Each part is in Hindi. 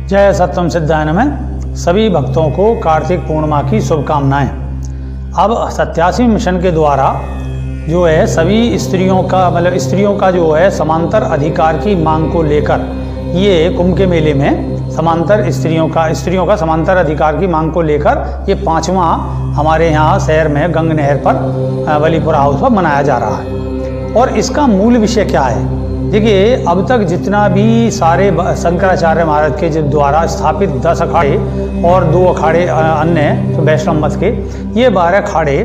जय सत्यम सिद्धाय नमः। सभी भक्तों को कार्तिक पूर्णिमा की शुभकामनाएं। अब 87 मिशन के द्वारा जो है सभी स्त्रियों का जो है समांतर अधिकार की मांग को लेकर ये कुंभ के मेले में समांतर स्त्रियों का समांतर अधिकार की मांग को लेकर ये 5वां हमारे यहाँ शहर में गंग नहर पर वलीपुरा हाउस पर मनाया जा रहा है। और इसका मूल विषय क्या है? देखिए, अब तक जितना भी सारे शंकराचार्य महाराज के द्वारा स्थापित 10 अखाड़े और 2 अखाड़े अन्य वैष्णव मत के, ये 12 अखाड़े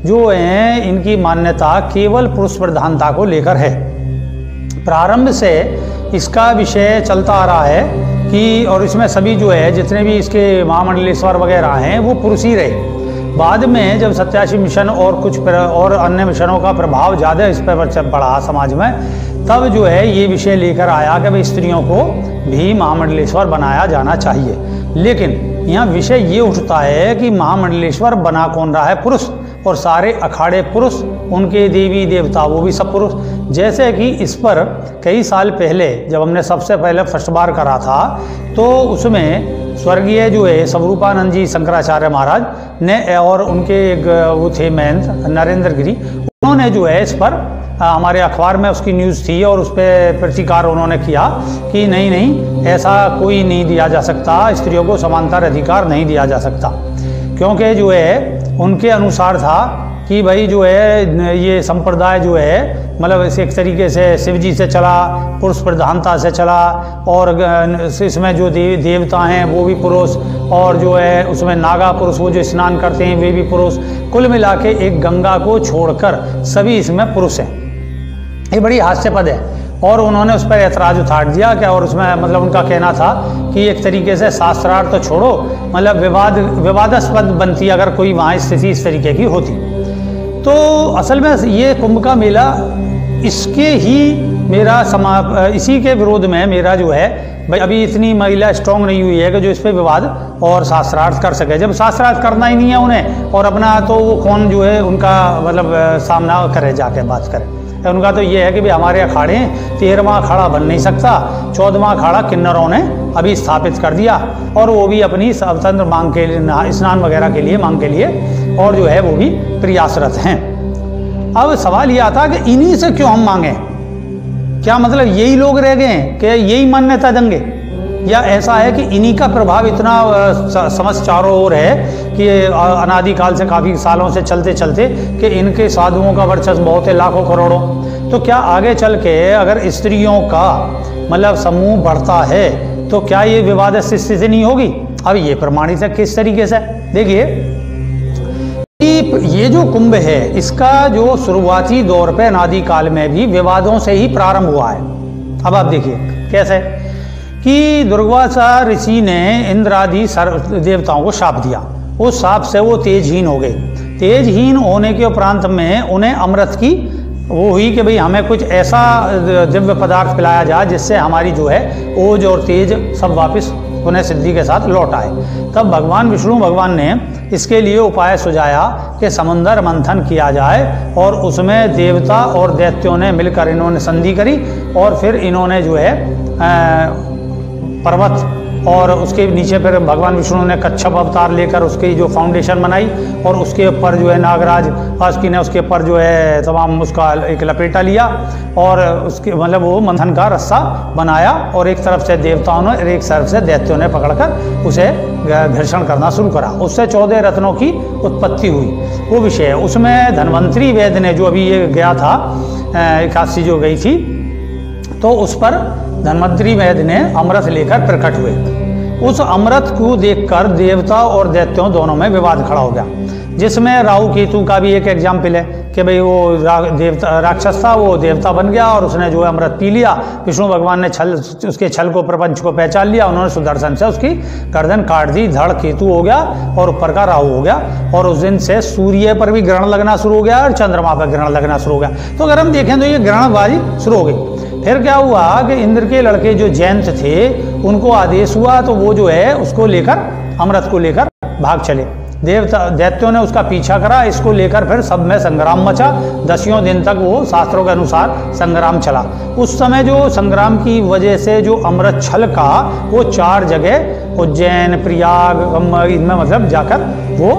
जो हैं इनकी मान्यता केवल पुरुष प्रधानता को लेकर है। प्रारंभ से इसका विषय चलता आ रहा है कि और इसमें सभी जो है जितने भी इसके महामंडलेश्वर वगैरह हैं वो पुरुष ही रहे। बाद में जब 87 मिशन और कुछ और अन्य मिशनों का प्रभाव ज़्यादा इस पर पड़ा समाज में, तब जो है ये विषय लेकर आया कि भाई स्त्रियों को भी महामंडलेश्वर बनाया जाना चाहिए। लेकिन यहाँ विषय ये उठता है कि महामंडलेश्वर बना कौन रहा है? पुरुष। और सारे अखाड़े पुरुष, उनके देवी देवता वो भी सब पुरुष। जैसे कि इस पर कई साल पहले जब हमने सबसे पहले फर्स्ट बार करा था तो उसमें स्वर्गीय जो है स्वरूपानंद जी शंकराचार्य महाराज ने और उनके एक वो थे महंत नरेंद्र गिरी, उन्होंने जो है इस पर हमारे अखबार में उसकी न्यूज़ थी और उस पर प्रतिकार उन्होंने किया कि नहीं ऐसा कोई नहीं दिया जा सकता, स्त्रियों को समांतर अधिकार नहीं दिया जा सकता। क्योंकि जो है उनके अनुसार था कि भाई जो है ये संप्रदाय जो है एक तरीके से शिव जी से चला, पुरुष प्रधानता से चला, और इसमें जो देवता हैं वो भी पुरुष, और जो है उसमें नागा पुरुष वो जो स्नान करते हैं वे भी पुरुष। कुल मिला के एक गंगा को छोड़कर सभी इसमें पुरुष हैं। ये बड़ी हास्यास्पद है। और उन्होंने उस पर ऐतराज उठाड़ दिया क्या, और उसमें उनका कहना था कि एक तरीके से शास्त्रार्थ तो छोड़ो, विवादास्पद बनती अगर कोई वहाँ स्थिति इस तरीके की होती। तो असल में ये कुंभ का मेला इसके ही इसी के विरोध में मेरा जो है भाई अभी इतनी महिला स्ट्रांग नहीं हुई है कि जो इस पर विवाद और शास्त्रार्थ कर सके। जब शास्त्रार्थ करना ही नहीं है उन्हें और अपना, तो वो कौन जो है उनका सामना करे, जाके बात करे। उनका तो ये है कि भाई हमारे अखाड़े 13वां अखाड़ा बन नहीं सकता, 14वां अखाड़ा किन्नरों ने अभी स्थापित कर दिया, और वो भी अपनी स्वतंत्र मांग के लिए, स्नान वगैरह के लिए मांग के लिए, और जो है वो भी प्रयासरत हैं। अब सवाल ये आता है कि इन्हीं से क्यों हम मांगें? क्या यही लोग रह गए हैं कि यही मान्यता देंगे, या ऐसा है कि इन्हीं का प्रभाव इतना समझ चारों ओर है कि अनादिकाल से काफ़ी सालों से चलते चलते कि इनके साधुओं का वर्चस्व बहुत है, लाखों करोड़ों। तो क्या आगे चल के अगर स्त्रियों का समूह बढ़ता है तो क्या ये विवादित स्थिति नहीं होगी? अब ये प्रमाणित है किस तरीके से? देखिए, ये जो कुंभ है इसका जो शुरुआती दौर पे अनादिकाल में भी विवादों से ही प्रारंभ हुआ है। अब आप देखिए कैसे कि दुर्वासा ऋषि ने इंद्र आदि देवताओं को शाप दिया। उस शाप से वो तेजहीन हो गए। तेजहीन होने के उपरांत में उन्हें अमृत की वो हुई कि भाई हमें कुछ ऐसा दिव्य पदार्थ पिलाया जाए जिससे हमारी जो है ओज और तेज सब वापस उन्हें सिद्धि के साथ लौट आए। तब भगवान विष्णु भगवान ने इसके लिए उपाय सुझाया कि समुद्र मंथन किया जाए, और उसमें देवता और दैत्यों ने मिलकर इन्होंने संधि करी, और फिर इन्होंने जो है पर्वत और उसके नीचे फिर भगवान विष्णु ने कच्छप अवतार लेकर उसकी जो फाउंडेशन बनाई, और उसके ऊपर जो है नागराज वासुकी ने उसके ऊपर जो है तमाम उसका एक लपेटा लिया, और उसके वो मंथन का रस्सा बनाया, और एक तरफ से देवताओं ने और एक तरफ से दैत्यों ने पकड़कर उसे घर्षण करना शुरू करा। उससे 14 रत्नों की उत्पत्ति हुई। वो विषय है। उसमें धन्वंतरी वेद ने जो अभी ये गया था 81 जो गई थी, तो उस पर धन्वंतरी वेद ने अमृत लेकर प्रकट हुए। उस अमृत को देखकर देवता और दैत्यों दोनों में विवाद खड़ा हो गया, जिसमें राहु केतु का भी एक एग्जाम्पल है कि भाई वो राक्षस था, वो देवता बन गया और उसने जो है अमृत पी लिया। विष्णु भगवान ने उसके छल को, प्रपंच को पहचान लिया, उन्होंने सुदर्शन से उसकी गर्दन काट दी, धड़ केतु हो गया और ऊपर का राहु हो गया। और उस दिन से सूर्य पर भी ग्रहण लगना शुरू हो गया और चंद्रमा पर ग्रहण लगना शुरू हो गया। तो अगर हम देखें तो ये ग्रहणबाजी शुरू हो गई। फिर क्या हुआ कि इंद्र के लड़के जो जयंत थे उनको आदेश हुआ, तो वो जो है उसको लेकर अमृत को लेकर भाग चले। दैत्यों ने उसका पीछा करा, इसको लेकर फिर सब में संग्राम मचा। 10 दिन तक वो शास्त्रों के अनुसार संग्राम चला। उस समय जो संग्राम की वजह से जो अमृत छलका वो 4 जगह उज्जैन, प्रयाग, इनमें मतलब जाकर वो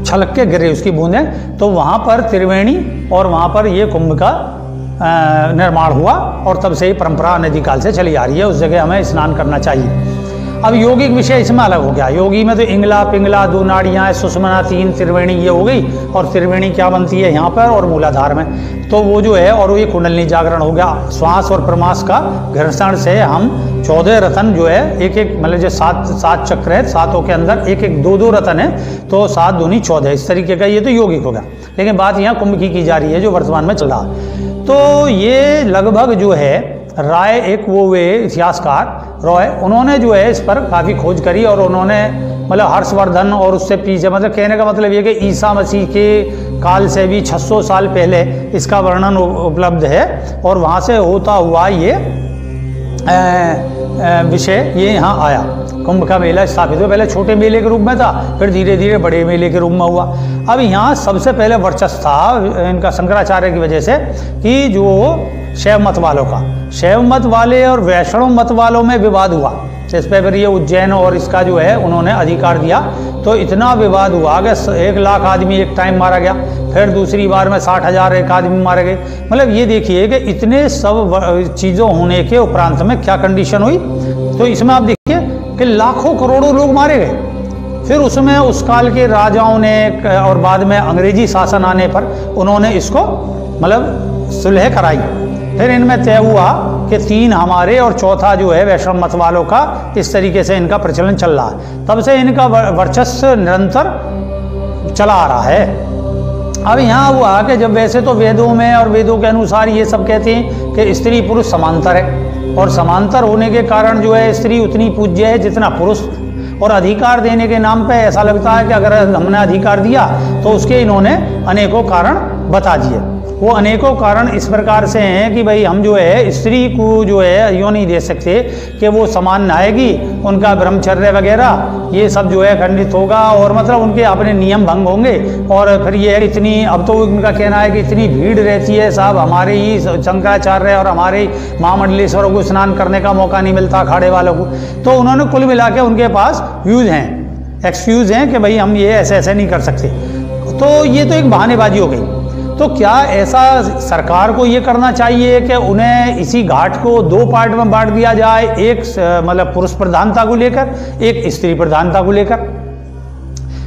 छलक के गिरे उसकी बूंदें। तो वहाँ पर त्रिवेणी और वहाँ पर ये कुंभ का निर्माण हुआ और तब से ही परंपरा अनादिकाल से चली आ रही है। उस जगह हमें स्नान करना चाहिए। अब यौगिक विषय इसमें अलग हो गया। योगी में तो इंगला, पिंगला, 2 नाड़ियाँ, सुषुम्ना, 3 त्रिवेणी ये हो गई। और त्रिवेणी क्या बनती है यहाँ पर और मूलाधार में, तो वो जो है और ये कुंडलिनी जागरण हो गया। श्वास और प्रमास का घर्षण से हम 14 रतन जो है एक मतलब जो 7 चक्र है, 7 के अंदर एक 2 रतन है, तो 7 दूनी 14 इस तरीके का ये तो यौगिक हो गया। लेकिन बात यहाँ कुंभ की जा रही है जो वर्तमान में चल रहा है। तो ये लगभग जो है राय एक वो वे इतिहासकार रॉय, उन्होंने जो है इस पर काफ़ी खोज करी और उन्होंने मतलब हर्षवर्धन और उससे पीछे मतलब कहने का मतलब ये कि ईसा मसीह के काल से भी 600 साल पहले इसका वर्णन उपलब्ध है। और वहाँ से होता हुआ ये विषय ये यहाँ आया। कुंभ का मेला स्थापित हुआ, पहले छोटे मेले के रूप में था, फिर धीरे धीरे बड़े मेले के रूप में हुआ। अब यहाँ सबसे पहले वर्चस्व था इनका शंकराचार्य की वजह से कि जो शैव मत वालों का, शैव मत वाले और वैष्णव मत वालों में विवाद हुआ। इस पर फिर ये उज्जैन और इसका जो है उन्होंने अधिकार दिया, तो इतना विवाद हुआ कि 1 लाख आदमी एक टाइम मारा गया। फिर दूसरी बार में 60,000 एक आदमी मारे गए। मतलब ये देखिए कि इतने सब चीज़ों होने के उपरांत में क्या कंडीशन हुई। तो इसमें आप देखिए कि लाखों करोड़ों लोग मारे गए। फिर उसमें उस काल के राजाओं ने और बाद में अंग्रेजी शासन आने पर उन्होंने इसको मतलब सुलह कराई। फिर इनमें तय हुआ कि 3 हमारे और चौथा जो है वैष्णव मत वालों का, इस तरीके से इनका प्रचलन चल रहा है। तब से इनका वर्चस्व निरंतर चला आ रहा है। अब यहाँ हुआ कि जब वैसे तो वेदों में और वेदों के अनुसार ये सब कहते हैं कि स्त्री पुरुष समांतर है, और समांतर होने के कारण जो है स्त्री उतनी पूज्य है जितना पुरुष। और अधिकार देने के नाम पे ऐसा लगता है कि अगर हमने अधिकार दिया तो उसके इन्होंने अनेकों कारण बता दिए। वो अनेकों कारण इस प्रकार से हैं कि भाई हम जो है स्त्री को जो है यूँ नहीं दे सकते कि वो समान नहाएगी, उनका ब्रह्मचर्य वगैरह ये सब जो है खंडित होगा और मतलब उनके अपने नियम भंग होंगे। और फिर ये इतनी, अब तो उनका कहना है कि इतनी भीड़ रहती है साहब, हमारे ही शंकराचार्य और हमारे ही महामंडलेश्वरों को स्नान करने का मौका नहीं मिलता अखाड़े वालों को। तो उन्होंने कुल मिला के उनके पास व्यूज हैं, एक्सक्यूज हैं कि भाई हम ये ऐसे ऐसे नहीं कर सकते। तो ये तो एक बहानेबाजी हो गई। तो क्या ऐसा सरकार को ये करना चाहिए कि उन्हें इसी घाट को 2 पार्ट में बांट दिया जाए, एक मतलब पुरुष प्रधानता को लेकर, एक स्त्री प्रधानता को लेकर,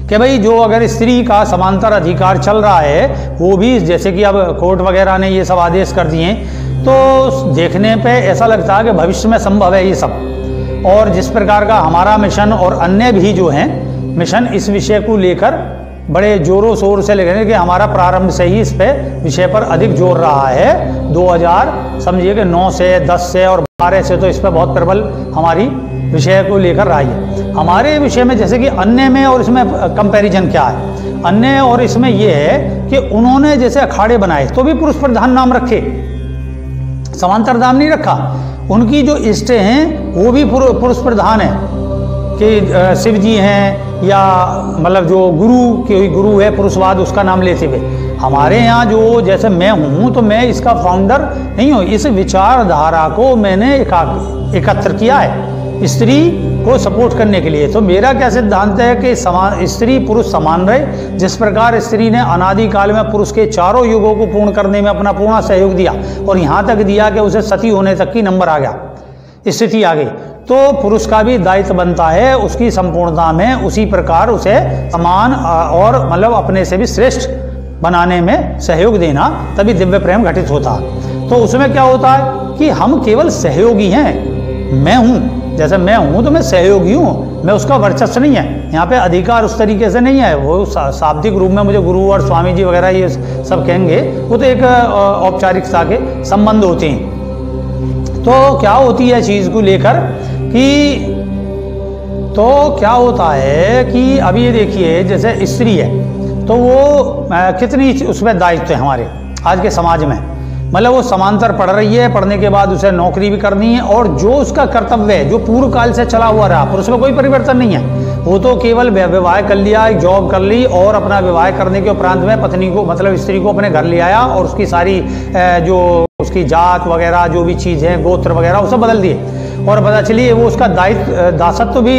कि भाई जो अगर स्त्री का समांतर अधिकार चल रहा है वो भी, जैसे कि अब कोर्ट वगैरह ने ये सब आदेश कर दिए, तो देखने पे ऐसा लगता है कि भविष्य में संभव है ये सब। और जिस प्रकार का हमारा मिशन और अन्य भी जो हैं मिशन इस विषय को लेकर बड़े जोरों शोर से लगे कि हमारा प्रारंभ से ही इस पे विषय पर अधिक जोर रहा है। 2000 समझिए कि 9 से 10 से और 12 से तो इस पर बहुत प्रबल हमारी विषय को लेकर रही है। हमारे विषय में जैसे कि अन्य में और इसमें कंपैरिजन क्या है, अन्य और इसमें यह है कि उन्होंने जैसे अखाड़े बनाए तो भी पुरुष प्रधान नाम रखे, समांतर नाम नहीं रखा। उनकी जो इष्टें हैं वो भी पुरुष प्रधान है कि शिव जी हैं या मतलब जो गुरु है पुरुषवाद उसका नाम लेते हुए। हमारे यहाँ जो जैसे मैं हूँ तो मैं इसका फाउंडर नहीं हूँ, इस विचारधारा को मैंने एकत्र किया है स्त्री को सपोर्ट करने के लिए। तो मेरा क्या सिद्धांत है कि स्त्री पुरुष समान रहे। जिस प्रकार स्त्री ने अनादिकाल में पुरुष के चारों युगों को पूर्ण करने में अपना पूर्ण सहयोग दिया और यहाँ तक दिया कि उसे सती होने तक की नंबर आ गया, स्थिति आ गई, तो पुरुष का भी दायित्व बनता है उसकी संपूर्णता में उसी प्रकार उसे समान और मतलब अपने से भी श्रेष्ठ बनाने में सहयोग देना, तभी दिव्य प्रेम घटित होता। तो उसमें क्या होता है कि हम केवल सहयोगी हैं। मैं हूँ, जैसे मैं हूँ तो मैं सहयोगी हूँ, मैं उसका वर्चस्व नहीं है। यहाँ पे अधिकार उस तरीके से नहीं है। वो शाब्दिक रूप में मुझे गुरु और स्वामी जी वगैरह ये सब कहेंगे, वो तो एक औपचारिकता के संबंध होते हैं। तो क्या होती है चीज़ को लेकर कि तो क्या होता है कि अभी ये देखिए जैसे स्त्री है तो वो कितनी उसमें दायित्व है हमारे आज के समाज में मतलब वो समांतर पढ़ रही है, पढ़ने के बाद उसे नौकरी भी करनी है, और जो उसका कर्तव्य है जो पूर्व काल से चला हुआ रहा, पर उसमें कोई परिवर्तन नहीं है। वो तो केवल विवाह कर लिया, जॉब कर ली, और अपना विवाह करने के उपरांत में पत्नी को मतलब स्त्री को अपने घर ले आया, और उसकी सारी जो उसकी जात वगैरह जो भी चीज़ है, गोत्र वगैरह, वो सब बदल दिए, और पता चलिए वो उसका दासत्व भी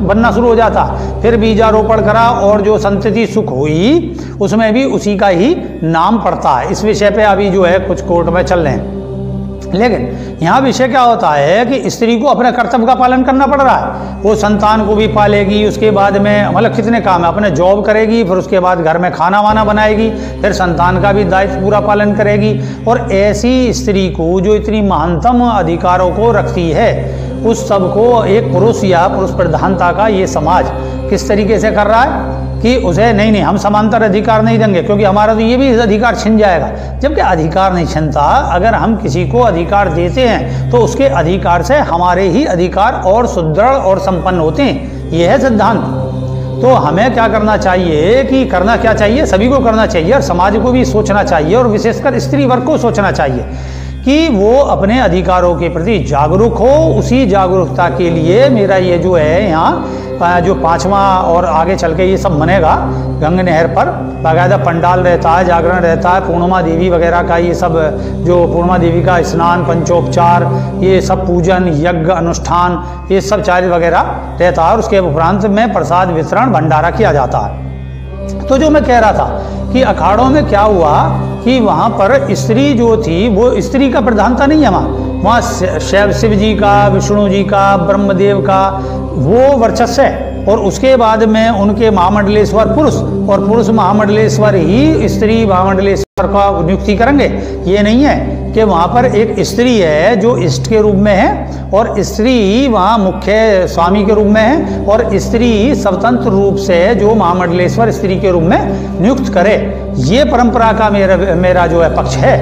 बनना शुरू हो जाता। फिर बीजारोपण करा, और जो संतति सुख हुई उसमें भी उसी का ही नाम पड़ता है। इस विषय पे अभी जो है कुछ कोर्ट में चल रहे हैं। लेकिन यहाँ विषय क्या होता है कि स्त्री को अपने कर्तव्य का पालन करना पड़ रहा है। वो संतान को भी पालेगी, उसके बाद में मतलब कितने काम है, अपने जॉब करेगी, फिर उसके बाद घर में खाना वाना बनाएगी, फिर संतान का भी दायित्व पूरा पालन करेगी। और ऐसी स्त्री को जो इतनी महानतम अधिकारों को रखती है, उस सब को एक पुरुष या पुरुष प्रधानता का ये समाज किस तरीके से कर रहा है कि उसे नहीं हम समांतर अधिकार नहीं देंगे, क्योंकि हमारा तो ये भी अधिकार छिन जाएगा। जबकि अधिकार नहीं छिनता, अगर हम किसी को अधिकार देते हैं तो उसके अधिकार से हमारे ही अधिकार और सुदृढ़ और संपन्न होते हैं। यह है सिद्धांत। तो हमें क्या करना चाहिए कि करना क्या चाहिए, सभी को करना चाहिए, और समाज को भी सोचना चाहिए, और विशेषकर स्त्री वर्ग को सोचना चाहिए कि वो अपने अधिकारों के प्रति जागरूक हो। उसी जागरूकता के लिए मेरा ये जो है यहाँ जो 5वां और आगे चल के ये सब बनेगा गंग नहर पर, बाकायदा पंडाल रहता है, जागरण रहता है, पूर्णिमा देवी वगैरह का ये सब, जो पूर्णिमा देवी का स्नान, पंचोपचार, ये सब पूजन, यज्ञ, अनुष्ठान, ये सब चार्य वगैरह रहता है, और उसके उपरांत में प्रसाद वितरण, भंडारा किया जाता है। तो जो मैं कह रहा था कि अखाड़ों में क्या हुआ कि वहाँ पर स्त्री जो थी वो स्त्री का प्रधानता नहीं है, वहाँ शिव जी का, विष्णु जी का, ब्रह्मदेव का वो वर्चस्व है, और उसके बाद में उनके महामंडलेश्वर पुरुष, और पुरुष महामंडलेश्वर ही स्त्री महामंडलेश्वर का नियुक्ति करेंगे। ये नहीं है कि वहाँ पर एक स्त्री है जो इष्ट के रूप में है, और स्त्री वहाँ मुख्य स्वामी के रूप में है, और स्त्री स्वतंत्र रूप से जो महामंडलेश्वर स्त्री के रूप में नियुक्त करे। ये परंपरा का मेरा जो है पक्ष है।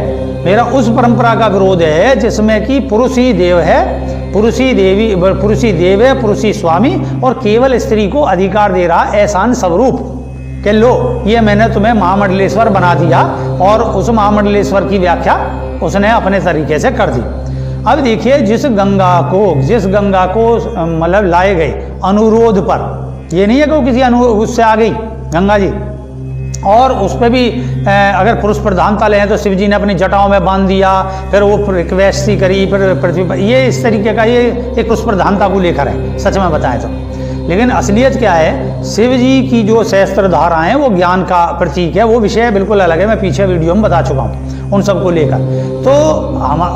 मेरा उस परंपरा का विरोध है जिसमें कि पुरुष ही देव है, पुरुष ही देव है, पुरुष ही स्वामी, और केवल स्त्री को अधिकार दे रहा एहसान स्वरूप कि लो ये मैंने तुम्हें महामंडलेश्वर बना दिया, और उस महामंडलेश्वर की व्याख्या उसने अपने तरीके से कर दी। अब देखिए जिस गंगा को मतलब लाए गए अनुरोध पर, ये नहीं है कि वो किसी उससे आ गई गंगा जी, और उस पर भी अगर पुरुष प्रधानता लें तो शिव जी ने अपनी जटाओं में बांध दिया, फिर वो रिक्वेस्ट करी, फिर पृथ्वी पर, ये इस तरीके का ये एक पुरुष प्रधानता को लेकर है सच में बताएं तो। लेकिन असलियत क्या है, शिव जी की जो सहस्त्र धाराएं हैं वो ज्ञान का प्रतीक है, वो विषय बिल्कुल अलग है, मैं पीछे वीडियो में बता चुका हूँ उन सबको लेकर। तो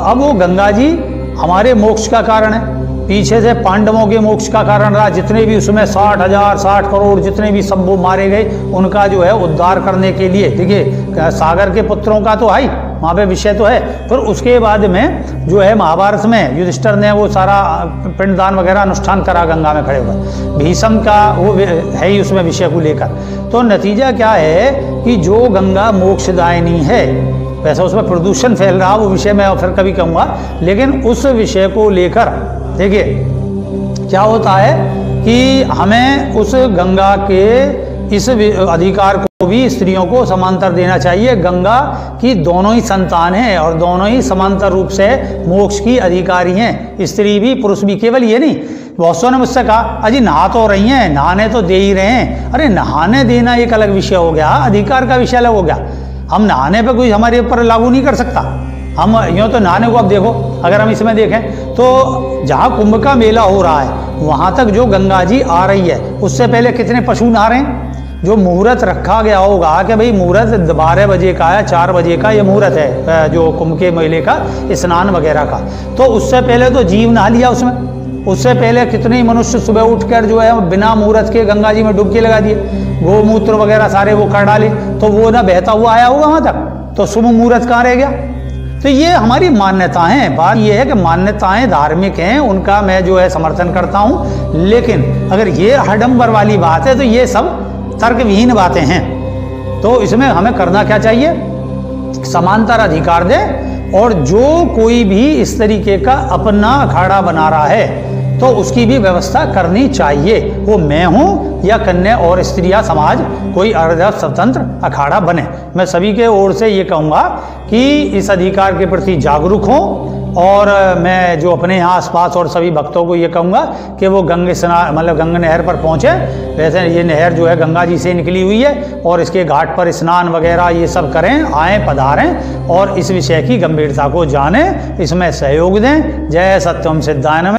अब वो गंगा जी हमारे मोक्ष का कारण है, पीछे से पांडवों के मोक्ष का कारण रहा। जितने भी उसमें 60 करोड़ जितने भी सब वो मारे गए, उनका जो है उद्धार करने के लिए, देखिए सागर के पुत्रों का तो है वहाँ पे विषय तो है। फिर उसके बाद में जो है महाभारत में युधिष्ठिर ने वो सारा पिंडदान वगैरह अनुष्ठान करा गंगा में खड़े होकर, भीष्म का वो है ही उसमें विषय को लेकर। तो नतीजा क्या है कि जो गंगा मोक्षदायिनी है, वैसे उसमें प्रदूषण फैल रहा, वो विषय मैं फिर कभी कहूँगा, लेकिन उस विषय को लेकर देखिए क्या होता है कि हमें उस गंगा के इस अधिकार को भी स्त्रियों को समांतर देना चाहिए। गंगा की दोनों ही संतान हैं और दोनों ही समांतर रूप से मोक्ष की अधिकारी हैं, स्त्री भी पुरुष भी। केवल ये नहीं, बहुत सौ ने मुझसे कहा अजी नहा तो रही हैं, नहाने तो दे ही रहे हैं। अरे नहाने देना एक अलग विषय हो गया, अधिकार का विषय अलग हो गया। हम नहाने पे कोई हमारे ऊपर लागू नहीं कर सकता। हम यूँ तो नहाने को अब देखो, अगर हम इसमें देखें तो जहाँ कुंभ का मेला हो रहा है वहाँ तक जो गंगा जी आ रही है, उससे पहले कितने पशु नहा रहे हैं। जो मुहूर्त रखा गया होगा कि भाई मुहूर्त 12 बजे का है, 4 बजे का ये मुहूर्त है जो कुंभ के मेले का स्नान वगैरह का, तो उससे पहले तो जीव नहा लिया उसमें। उससे पहले कितने ही मनुष्य सुबह उठकर जो है बिना मुहूर्त के गंगा जी में डुबकी लगा दिए, गोमूत्र वगैरह सारे वो कर डाले, तो वो ना बहता हुआ आया होगा वहाँ तक, तो शुभ मुहूर्त कहाँ रह गया। तो ये हमारी मान्यताएं हैं। बात ये है कि मान्यताएं धार्मिक हैं, उनका मैं जो है समर्थन करता हूँ, लेकिन अगर ये हडम्बर वाली बात है तो ये सब तर्कविहीन बातें हैं। तो इसमें हमें करना क्या चाहिए, समांतर अधिकार दें, और जो कोई भी इस तरीके का अपना अखाड़ा बना रहा है तो उसकी भी व्यवस्था करनी चाहिए। वो मैं हूँ या कन्या और स्त्रियाँ समाज कोई अर्ध स्वतंत्र अखाड़ा बने। मैं सभी के ओर से ये कहूँगा कि इस अधिकार के प्रति जागरूक हों, और मैं जो अपने यहाँ आसपास और सभी भक्तों को ये कहूँगा कि वो गंगा स्नान मतलब गंगा नहर पर पहुँचे। वैसे ये नहर जो है गंगा जी से निकली हुई है और इसके घाट पर स्नान वगैरह ये सब करें, आएँ पधारें और इस विषय की गंभीरता को जानें, इसमें सहयोग दें। जय सत्यम सिद्धाय नमः।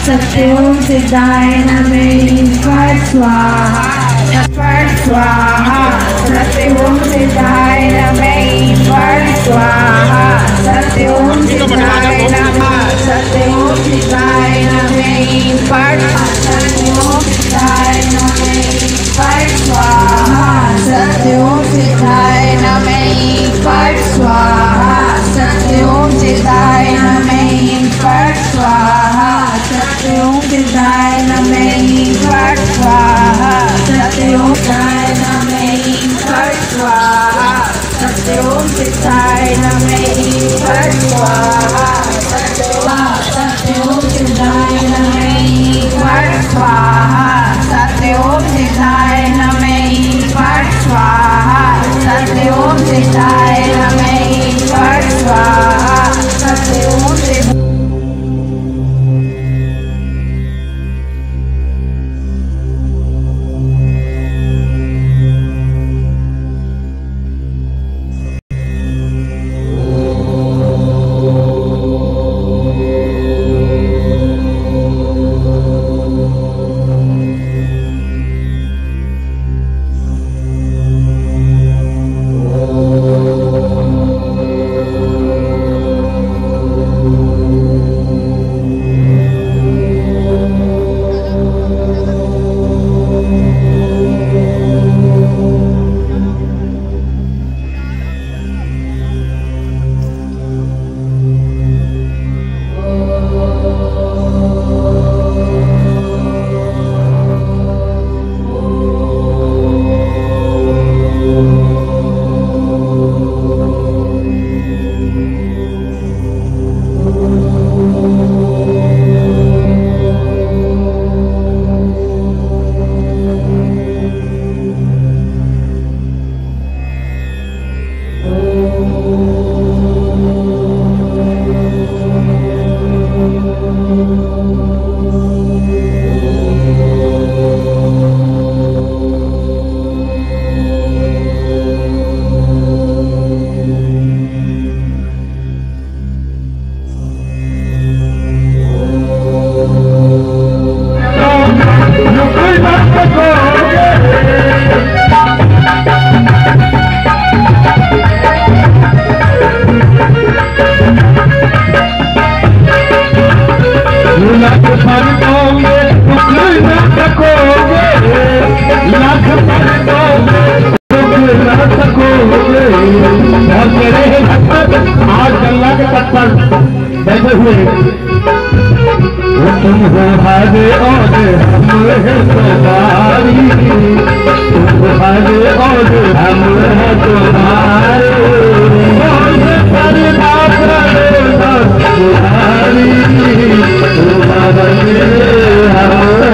सत्यम सिद्धाय नमः स्वाहा स्वाहा सत्यम सिद्धाय नमः स्वाहा सत्यम सिद्धाय नमः सत्यम सिद्धाय नमः सत्यम सिद्धाय नमः स्वाहा सत्यम सिद्धाय नमः स्वाहा सत्यम सिद्धाय नमः स्वाहा सत्यम सिद्धाय नमः स्वाहा सत्यम सिद्धाय नमः स्वाहा सत्यम सिद्धाय नमः स्वाहा सत्यम सिद्धाय नमः स्वाहा सत्यम सिद्धाय नमः स्वाहा सत्यम सिद्धाय नमः स्वाहा सत्यम बैठे हुए तुम हो हारे और हम है तुम्हारी, तुम हो हारे और हम है तुम्हारे, तुम्हारी हम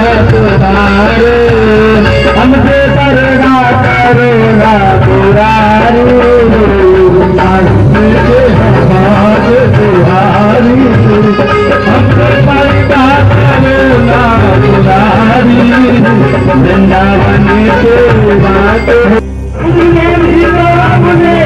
है तुम्हारे, हमसे करेगा करेगा पुरारी, हमारे तुम्हारी हमसे करेगा करेगा पुरारी, वृंदावन के बात चरणों में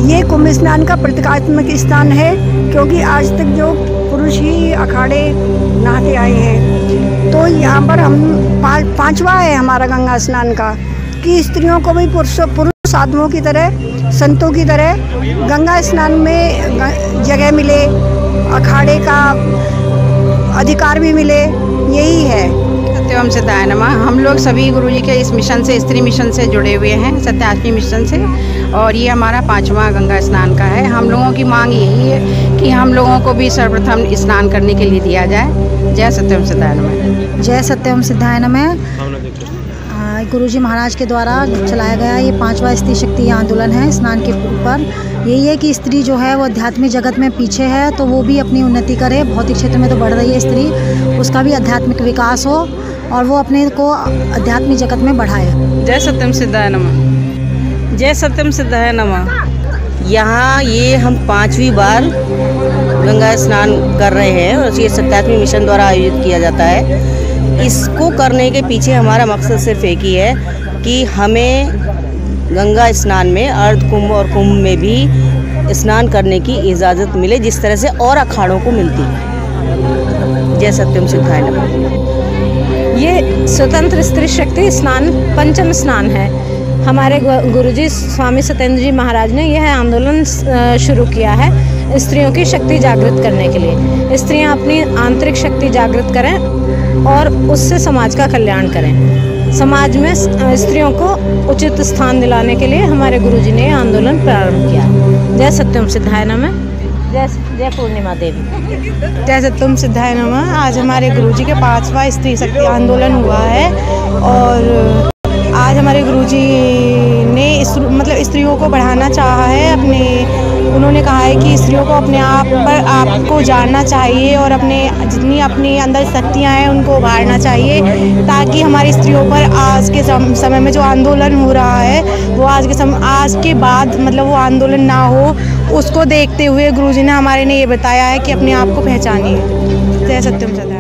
ये कुंभ स्नान का प्रतीकात्मक स्थान है, क्योंकि आज तक जो पुरुष ही अखाड़े नहाते आए हैं। तो यहाँ पर हम पांचवा है हमारा गंगा स्नान का, कि स्त्रियों को भी पुरुष साधुओं की तरह, संतों की तरह गंगा स्नान में जगह मिले, अखाड़े का अधिकार भी मिले, यही है। सत्यम सिद्धाय नमः। हम लोग सभी गुरुजी के इस मिशन से, स्त्री मिशन से जुड़े हुए हैं, सत्याष्टमी मिशन से, और ये हमारा 5वां गंगा स्नान का है। हम लोगों की मांग यही है कि हम लोगों को भी सर्वप्रथम स्नान करने के लिए दिया जाए। जय सत्यम सिद्धाय नमः। जय सत्यम सिद्धाय नमः। गुरुजी महाराज के द्वारा चलाया गया ये 5वां स्त्री शक्ति आंदोलन है स्नान के ऊपर। यही है कि स्त्री जो है वो आध्यात्मिक जगत में पीछे है, तो वो भी अपनी उन्नति करे। भौतिक क्षेत्र में तो बढ़ रही है स्त्री, उसका भी आध्यात्मिक विकास हो और वो अपने को आध्यात्मिक जगत में बढ़ाए। जय सत्यम सिद्धाय नमः। जय सत्यम सिद्धाय नमः। यहाँ ये हम 5वीं बार गंगा स्नान कर रहे हैं और ये सत्याष्टमी मिशन द्वारा आयोजित किया जाता है। इसको करने के पीछे हमारा मकसद सिर्फ एक ही है कि हमें गंगा स्नान में अर्ध कुंभ और कुंभ में भी स्नान करने की इजाज़त मिले, जिस तरह से और अखाड़ों को मिलती है। जय सत्यम सिद्धाय नमः। ये स्वतंत्र स्त्री शक्ति स्नान 5वां स्नान है। हमारे गुरुजी स्वामी सत्येंद्र जी महाराज ने यह आंदोलन शुरू किया है स्त्रियों की शक्ति जागृत करने के लिए। स्त्रियां अपनी आंतरिक शक्ति जागृत करें और उससे समाज का कल्याण करें। समाज में स्त्रियों को उचित स्थान दिलाने के लिए हमारे गुरुजी ने आंदोलन प्रारंभ किया। जय सत्यम सिद्धाय नमः। जय पूर्णिमा देवी। जय सत्यम सिद्धाय नमः। आज हमारे गुरुजी के 5वां स्त्री शक्ति आंदोलन हुआ है और आज हमारे गुरुजी ने स्त्रियों को बढ़ाना चाहा है। उन्होंने कहा है कि स्त्रियों को अपने आप को जानना चाहिए और जितनी अपने अंदर शक्तियाँ हैं उनको उभारना चाहिए, ताकि हमारी स्त्रियों पर आज के समय में जो आंदोलन हो रहा है वो आज के बाद वो आंदोलन ना हो। उसको देखते हुए गुरुजी ने हमारे ने ये बताया है कि अपने आप को पहचानिए। जय सत्यम।